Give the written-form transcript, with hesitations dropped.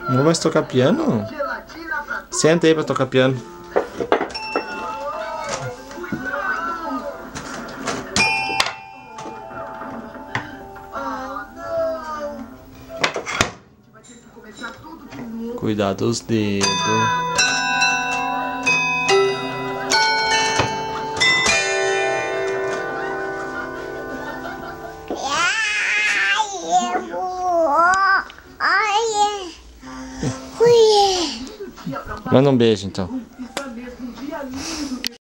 Não vai mais tocar piano? Senta aí pra tocar piano. Cuidado dos dedos. Manda um beijo então.